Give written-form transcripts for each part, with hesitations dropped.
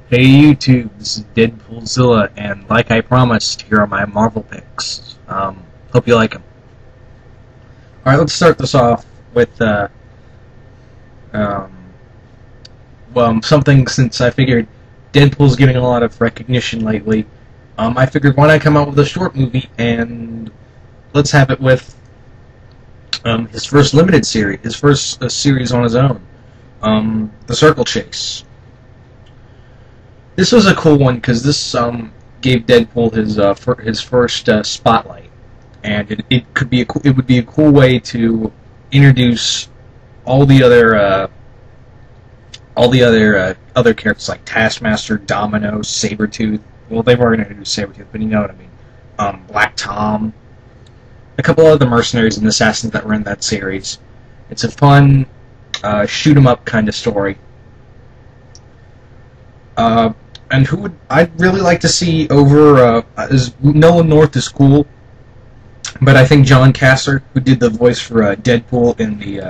Hey YouTube, this is Deadpoolzilla, and like I promised, here are my Marvel picks. Hope you like them. Alright, let's start this off with, something since I figured Deadpool's getting a lot of recognition lately. I figured why not come out with a short movie, and let's have it with, his first limited series, his first series on his own. The Circle Chase. This was a cool one because this gave Deadpool his first spotlight, and it would be a cool way to introduce all the other characters like Taskmaster, Domino, Sabretooth. Well, they've already introduced Sabretooth, but you know what I mean. Black Tom, a couple other mercenaries and assassins that were in that series. It's a fun shoot 'em up kind of story. And who would I'd really like to see over is Nolan North is cool, but I think John Casser, who did the voice for Deadpool in the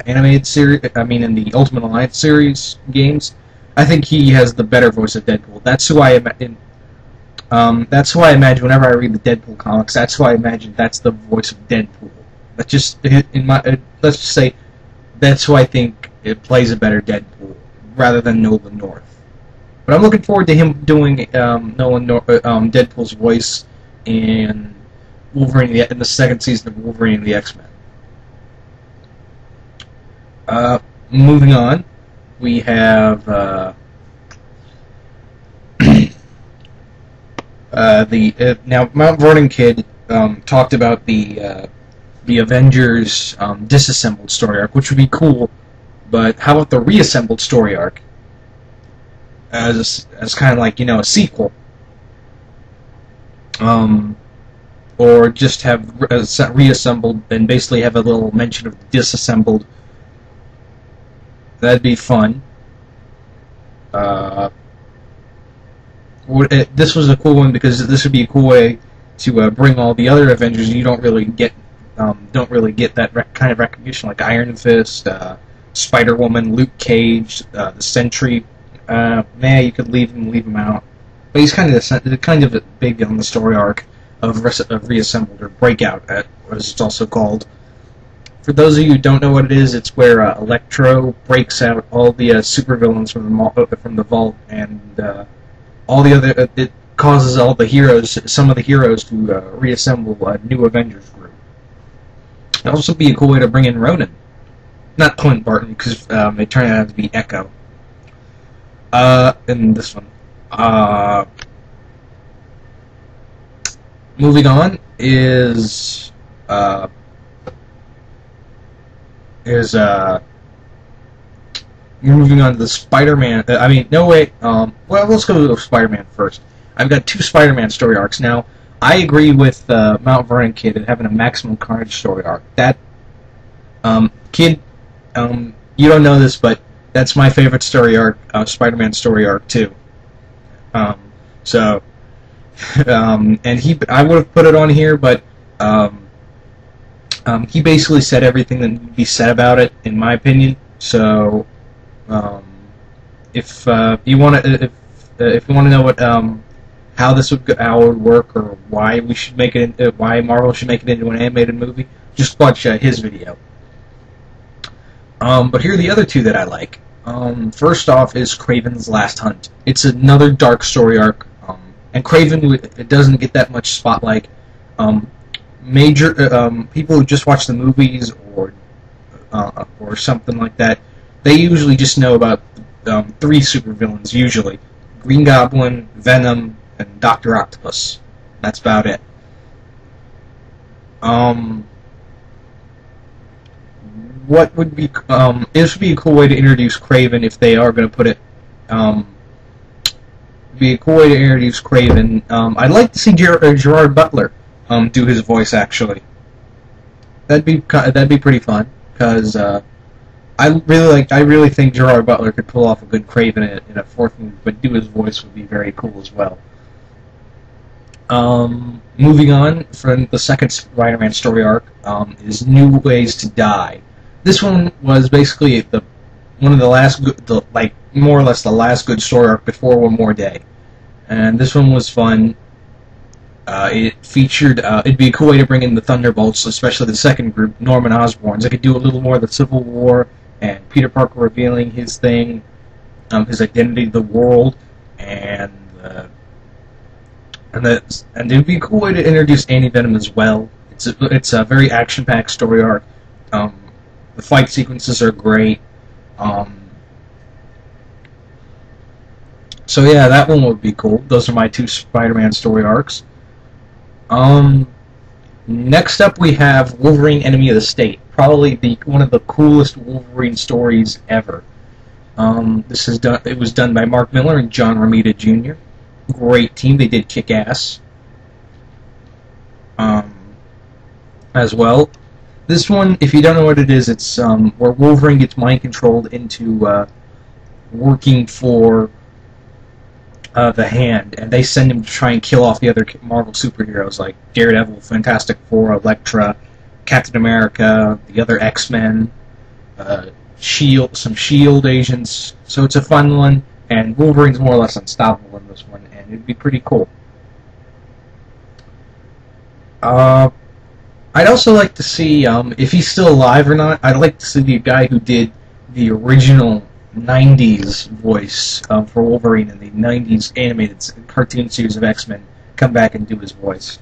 animated series, in the Ultimate Alliance series games, I think he has the better voice of Deadpool. That's who I imagine. That's who I imagine whenever I read the Deadpool comics. That's who I imagine. That's the voice of Deadpool. Let's just say that's who I think it plays a better Deadpool rather than Nolan North. But I'm looking forward to him doing Deadpool's voice in Wolverine in the second season of Wolverine and the X-Men. Moving on, we have now Mount Vernon Kid talked about the Avengers disassembled story arc, which would be cool. But how about the reassembled story arc? As kind of like, you know, a sequel, or just have reassembled and basically have a little mention of disassembled. That'd be fun. This was a cool one because this would be a cool way to bring all the other Avengers you don't really get that kind of recognition, like Iron Fist, Spider-Woman, Luke Cage, the Sentry. You could leave him out, but he's kind of big on the story arc of Reassembled, or Breakout, as it's also called. For those of you who don't know what it is, it's where Electro breaks out all the supervillains from the vault, and all the other. It causes all the heroes, some of the heroes, to reassemble a new Avengers group. It'd also be a cool way to bring in Ronan, not Clint Barton, because it turned out to be Echo. In this one. Moving on is moving on to the Spider-Man. Well, let's go to Spider-Man first. I've got two Spider-Man story arcs now. I agree with Mount Vernon Kid and having a Maximum Carnage story arc. That Kid, you don't know this, but that's my favorite story arc, Spider-Man story arc too. And I would have put it on here, but he basically said everything that needed to be said about it, in my opinion. So, if you want to know how it would work, or why we should make it, why Marvel should make it into an animated movie, just watch his video. But here are the other two that I like. First off is Kraven's Last Hunt. It's another dark story arc, and Kraven, it doesn't get that much spotlight. People who just watch the movies or something like that, they usually just know about three supervillains, usually: Green Goblin, Venom, and Dr. Octopus. That's about it. What would be this would be a cool way to introduce Kraven if they are going to put it. Be a cool way to introduce Kraven. I'd like to see Gerard Butler do his voice, actually. That'd be pretty fun, because I really think Gerard Butler could pull off a good Kraven in a fourth movie, but do his voice would be very cool as well. Moving on from the second Spider-Man story arc is New Ways to Die. This one was basically one of the last more or less the last good story arc before One More Day. And this one was fun. It featured, it'd be a cool way to bring in the Thunderbolts, especially the second group, Norman Osborn's. I could do a little more of the Civil War, and Peter Parker revealing his thing, his identity to the world, and it'd be a cool way to introduce Anti-Venom as well. It's a very action-packed story arc. The fight sequences are great. So yeah, that one would be cool. Those are my two Spider-Man story arcs. Next up we have Wolverine Enemy of the State. Probably one of the coolest Wolverine stories ever. It was done by Mark Millar and John Romita Jr. Great team. They did kick ass. As well. This one, if you don't know what it is, it's where Wolverine gets mind controlled into working for the Hand, and they send him to try and kill off the other Marvel superheroes like Daredevil, Fantastic Four, Elektra, Captain America, the other X-Men, some S.H.I.E.L.D. agents. So it's a fun one, and Wolverine's more or less unstoppable in this one, and it'd be pretty cool. I'd also like to see, if he's still alive or not, I'd like to see the guy who did the original 90s voice for Wolverine in the 90s animated cartoon series of X-Men come back and do his voice.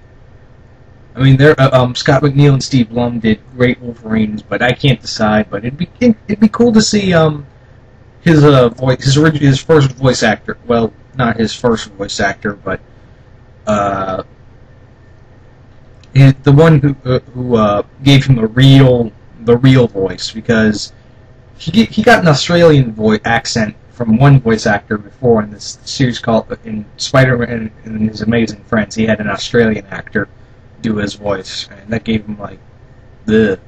I mean, Scott McNeil and Steve Blum did great Wolverines, but I can't decide. But it'd be cool to see his first voice actor. Well, not his first voice actor, but the one who gave him the real voice, because he got an Australian accent from one voice actor before in this series called in SpiderMan and His Amazing Friends. He had an Australian actor do his voice, and that gave him like the.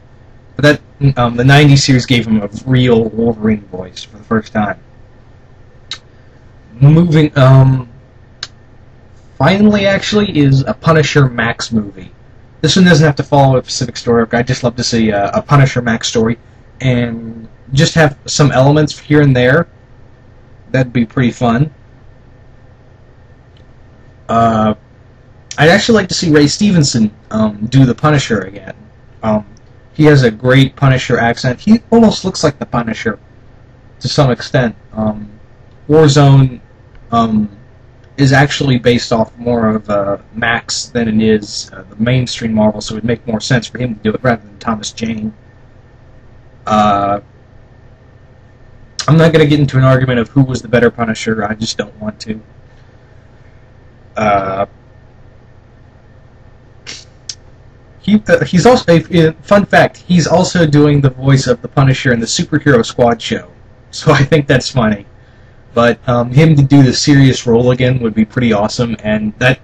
But that the '90s series gave him a real Wolverine voice for the first time. Moving finally, actually, is a Punisher Max movie. This one doesn't have to follow a specific story arc. I'd just love to see a Punisher Max story, and just have some elements here and there. That'd be pretty fun. I'd actually like to see Ray Stevenson do the Punisher again. He has a great Punisher accent. He almost looks like the Punisher to some extent. Warzone is actually based off more of Max than it is the mainstream Marvel, so it would make more sense for him to do it rather than Thomas Jane. I'm not going to get into an argument of who was the better Punisher. I just don't want to. He's also fun fact. He's also doing the voice of the Punisher in the Superhero Squad show, so I think that's funny. But him to do the serious role again would be pretty awesome, and that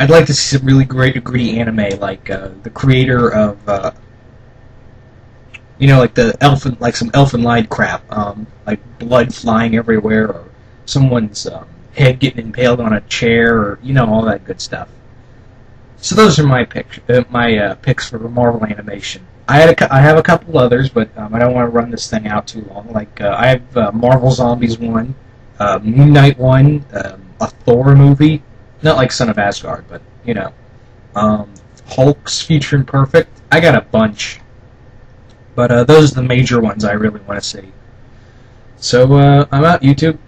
I'd like to see some really great gritty anime, like the creator of, like some Elfen Lied crap, like blood flying everywhere, or someone's head getting impaled on a chair, or all that good stuff. So those are my picks for Marvel animation. I have a couple others, but I don't want to run this thing out too long. Like I have Marvel Zombies 1, Moon Knight 1, a Thor movie, not like Son of Asgard, but Hulk's Future Imperfect. I got a bunch, but those are the major ones I really want to see. So I'm out, YouTube.